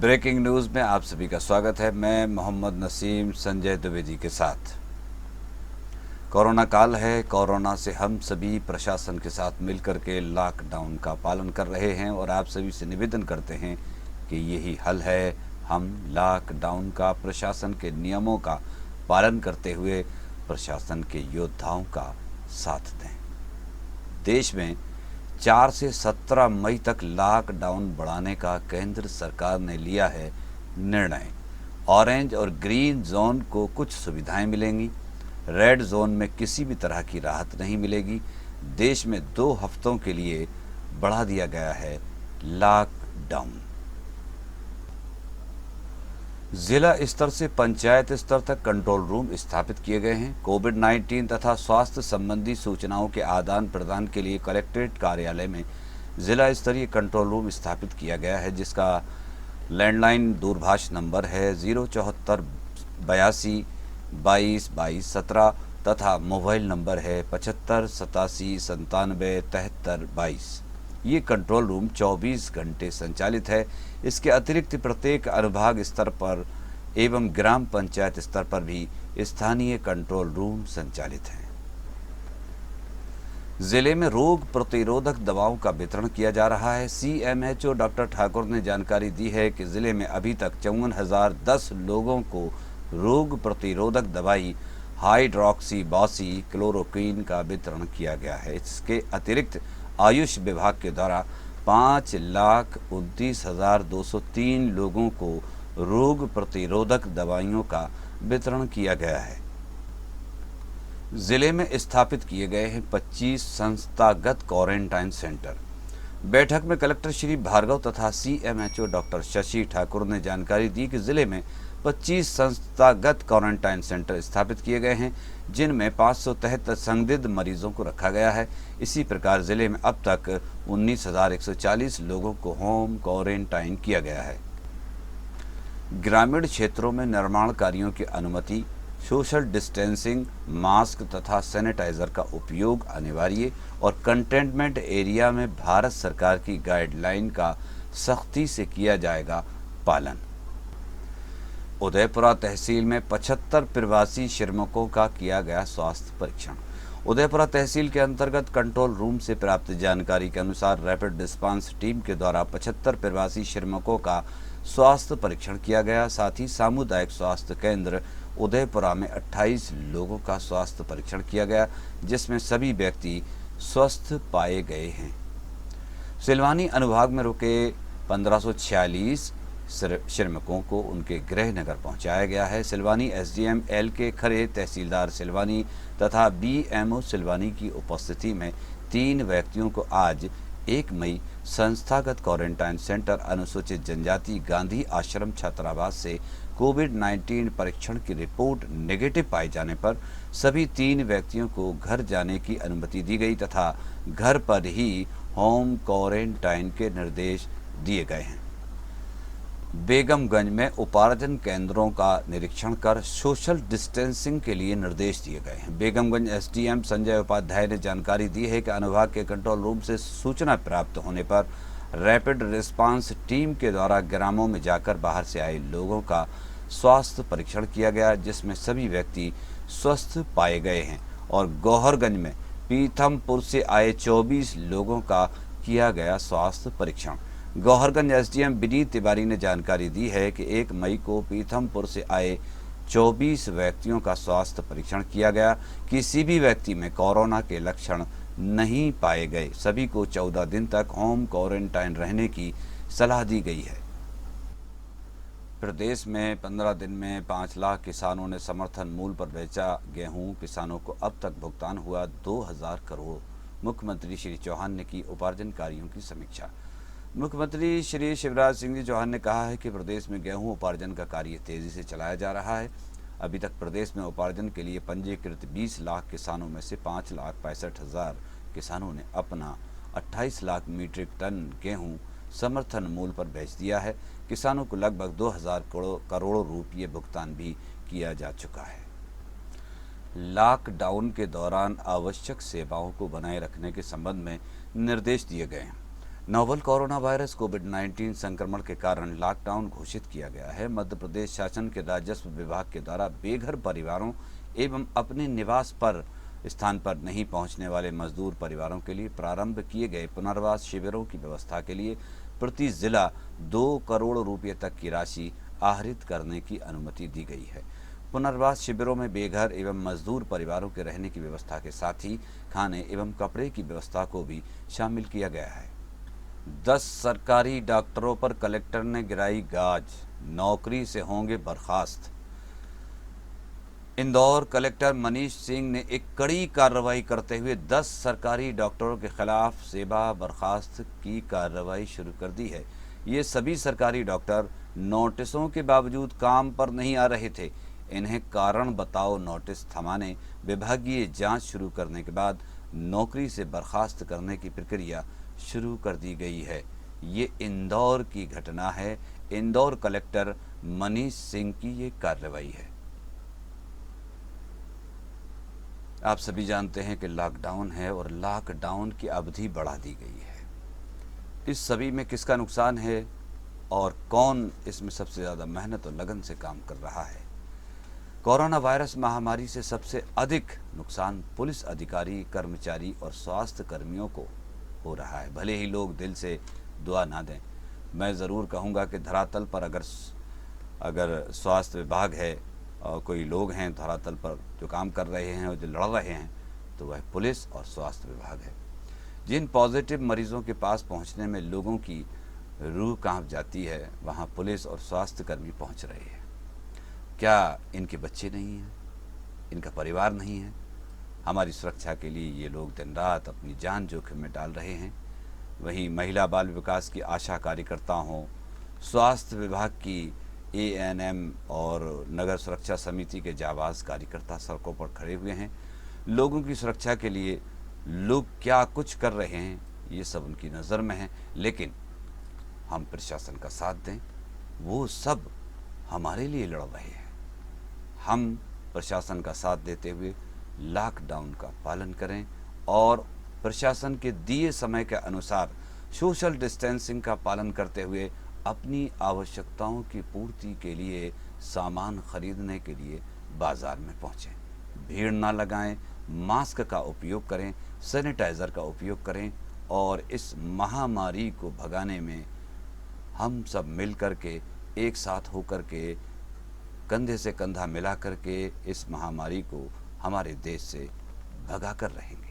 Breaking news में आप सभी का स्वागत है। मैं मोहम्मद नसीम संजय द्विवेदी के साथ। कोरोना काल है। कोरोना से हम सभी प्रशासन के साथ मिलकर के लॉकडाउन का पालन कर रहे हैं और आप सभी से निवेदन करते हैं कि यही हल है। हम लॉकडाउन का, प्रशासन के नियमों का पालन करते हुए प्रशासन के योद्धाओं का साथ दें। देश में 4 से 17 मई तक लॉकडाउन बढ़ाने का केंद्र सरकार ने लिया है निर्णय। ऑरेंज और ग्रीन जोन को कुछ सुविधाएं मिलेंगी, रेड जोन में किसी भी तरह की राहत नहीं मिलेगी। देश में 2 हफ्तों के लिए बढ़ा दिया गया है लॉकडाउन। जिला स्तर से पंचायत स्तर तक कंट्रोल रूम स्थापित किए गए हैं। कोविड-19 तथा स्वास्थ्य संबंधी सूचनाओं के आदान प्रदान के लिए कलेक्ट्रेट कार्यालय में जिला स्तरीय कंट्रोल रूम स्थापित किया गया है, जिसका लैंडलाइन दूरभाष नंबर है 074 82 22 22 17 तथा मोबाइल नंबर है 75 87 97 73 22। ये कंट्रोल रूम 24 घंटे संचालित है। इसके अतिरिक्त प्रत्येक अनुभाग स्तर पर एवं ग्राम पंचायत स्तर पर भी स्थानीय कंट्रोल रूम संचालित हैं। जिले में रोग प्रतिरोधक दवाओं का वितरण किया जा रहा है। सीएमएचओ डॉक्टर ठाकुर ने जानकारी दी है कि जिले में अभी तक 54,010 लोगों को रोग प्रतिरोधक दवाई हाइड्रोक्सीबॉसी क्लोरोक्वीन का वितरण किया गया है। इसके अतिरिक्त आयुष विभाग के द्वारा 5,29,203 लोगों को रोग प्रतिरोधक दवाइयों का वितरण किया गया है। जिले में स्थापित किए गए हैं 25 संस्थागत क्वारंटाइन सेंटर। बैठक में कलेक्टर श्री भार्गव तथा सीएमएचओ डॉक्टर शशि ठाकुर ने जानकारी दी कि जिले में 25 संस्थागत क्वारंटाइन सेंटर स्थापित किए गए हैं, जिनमें 573 संदिग्ध मरीजों को रखा गया है। इसी प्रकार जिले में अब तक 19,140 लोगों को होम क्वारंटाइन किया गया है। ग्रामीण क्षेत्रों में निर्माण कार्यों की अनुमति, सोशल डिस्टेंसिंग, मास्क तथा सैनिटाइजर का उपयोग अनिवार्य और कंटेनमेंट एरिया में भारत सरकार की गाइडलाइन का सख्ती से किया जाएगा पालन। उदयपुरा तहसील में 75 प्रवासी श्रमिकों का किया गया स्वास्थ्य परीक्षण। उदयपुरा तहसील के अंतर्गत कंट्रोल रूम से प्राप्त जानकारी के अनुसार रैपिड रिस्पांस टीम के द्वारा 75 प्रवासी श्रमिकों का स्वास्थ्य परीक्षण किया गया। साथ ही सामुदायिक स्वास्थ्य केंद्र उदयपुरा में 28 लोगों का स्वास्थ्य परीक्षण किया गया, जिसमें सभी व्यक्ति स्वस्थ पाए गए हैं। सिलवानी अनुभाग में रुके 1546 श्रमिकों को उनके गृह नगर पहुंचाया गया है। सिलवानी एसडीएम एल.के. खरे, तहसीलदार सिलवानी तथा बीएमओ सिलवानी की उपस्थिति में 3 व्यक्तियों को आज 1 मई संस्थागत क्वारंटाइन सेंटर अनुसूचित जनजाति गांधी आश्रम छात्रावास से कोविड-19 परीक्षण की रिपोर्ट नेगेटिव पाए जाने पर सभी 3 व्यक्तियों को घर जाने की अनुमति दी गई तथा घर पर ही होम क्वारंटाइन के निर्देश दिए गए हैं। बेगमगंज में उपार्जन केंद्रों का निरीक्षण कर सोशल डिस्टेंसिंग के लिए निर्देश दिए गए हैं। बेगमगंज एसडीएम संजय उपाध्याय ने जानकारी दी है कि अनुभाग के कंट्रोल रूम से सूचना प्राप्त होने पर रैपिड रिस्पांस टीम के द्वारा ग्रामों में जाकर बाहर से आए लोगों का स्वास्थ्य परीक्षण किया गया, जिसमें सभी व्यक्ति स्वस्थ पाए गए हैं और गौहरगंज में पीथमपुर से आए 24 लोगों का किया गया स्वास्थ्य परीक्षण। गौहरगंज एसडीएम विनीत तिवारी ने जानकारी दी है कि 1 मई को पीथमपुर से आए 24 व्यक्तियों का स्वास्थ्य परीक्षण किया गया। किसी भी व्यक्ति में कोरोना के लक्षण नहीं पाए गए। सभी को 14 दिन तक होम क्वारंटाइन रहने की सलाह दी गई है। प्रदेश में 15 दिन में 5 लाख किसानों ने समर्थन मूल्य पर बेचा गेहूं। किसानों को अब तक भुगतान हुआ 2,000 करोड़। मुख्यमंत्री श्री चौहान ने की उपार्जन कार्यों की समीक्षा। मुख्यमंत्री श्री शिवराज सिंह जी चौहान ने कहा है कि प्रदेश में गेहूं उपार्जन का कार्य तेजी से चलाया जा रहा है। अभी तक प्रदेश में उपार्जन के लिए पंजीकृत 20 लाख किसानों में से 5,65,000 किसानों ने अपना 28 लाख मीट्रिक टन गेहूं समर्थन मूल्य पर बेच दिया है। किसानों को लगभग 2,000 करोड़ रुपये भुगतान भी किया जा चुका है। लॉकडाउन के दौरान आवश्यक सेवाओं को बनाए रखने के संबंध में निर्देश दिए गए हैं। नोवल कोरोना वायरस कोविड-19 संक्रमण के कारण लॉकडाउन घोषित किया गया है। मध्य प्रदेश शासन के राजस्व विभाग के द्वारा बेघर परिवारों एवं अपने निवास पर स्थान पर नहीं पहुंचने वाले मजदूर परिवारों के लिए प्रारंभ किए गए पुनर्वास शिविरों की व्यवस्था के लिए प्रति जिला 2 करोड़ रुपये तक की राशि आहरित करने की अनुमति दी गई है। पुनर्वास शिविरों में बेघर एवं मजदूर परिवारों के रहने की व्यवस्था के साथ ही खाने एवं कपड़े की व्यवस्था को भी शामिल किया गया है। 10 सरकारी डॉक्टरों पर कलेक्टर ने गिराई गाज, नौकरी से होंगे बर्खास्त। इंदौर कलेक्टर मनीष सिंह ने एक कड़ी कार्रवाई करते हुए 10 सरकारी डॉक्टरों के खिलाफ सेवा बर्खास्त की कार्रवाई शुरू कर दी है। ये सभी सरकारी डॉक्टर नोटिसों के बावजूद काम पर नहीं आ रहे थे। इन्हें कारण बताओ नोटिस थमाने, विभागीय जांच शुरू करने के बाद नौकरी से बर्खास्त करने की प्रक्रिया शुरू कर दी गई है। ये इंदौर की घटना है। इंदौर कलेक्टर मनीष सिंह की ये कार्रवाई है। आप सभी जानते हैं कि लॉकडाउन है और लॉकडाउन की अवधि बढ़ा दी गई है। इस सभी में किसका नुकसान है और कौन इसमें सबसे ज़्यादा मेहनत और लगन से काम कर रहा है? कोरोना वायरस महामारी से सबसे अधिक नुकसान पुलिस अधिकारी, कर्मचारी और स्वास्थ्य कर्मियों को हो रहा है। भले ही लोग दिल से दुआ ना दें, मैं ज़रूर कहूँगा कि धरातल पर अगर स्वास्थ्य विभाग है और कोई लोग हैं धरातल पर जो काम कर रहे हैं और जो लड़ रहे हैं, तो वह पुलिस और स्वास्थ्य विभाग है। जिन पॉजिटिव मरीजों के पास पहुंचने में लोगों की रूह कांप जाती है, वहां पुलिस और स्वास्थ्य कर्मी पहुंच रहे हैं। क्या इनके बच्चे नहीं हैं? इनका परिवार नहीं है? हमारी सुरक्षा के लिए ये लोग दिन रात अपनी जान जोखिम में डाल रहे हैं। वहीं महिला बाल विकास की आशा कार्यकर्ता हों, स्वास्थ्य विभाग की ANM और नगर सुरक्षा समिति के जाबाज कार्यकर्ता सड़कों पर खड़े हुए हैं। लोगों की सुरक्षा के लिए लोग क्या कुछ कर रहे हैं, ये सब उनकी नज़र में है। लेकिन हम प्रशासन का साथ दें, वो सब हमारे लिए लड़ रहे हैं। हम प्रशासन का साथ देते हुए लॉकडाउन का पालन करें और प्रशासन के दिए समय के अनुसार सोशल डिस्टेंसिंग का पालन करते हुए अपनी आवश्यकताओं की पूर्ति के लिए सामान खरीदने के लिए बाज़ार में पहुँचें। भीड़ ना लगाएं, मास्क का उपयोग करें, सैनिटाइज़र का उपयोग करें और इस महामारी को भगाने में हम सब मिल कर के, एक साथ होकर के, कंधे से कंधा मिला कर के इस महामारी को हमारे देश से भगा कर रहेंगे।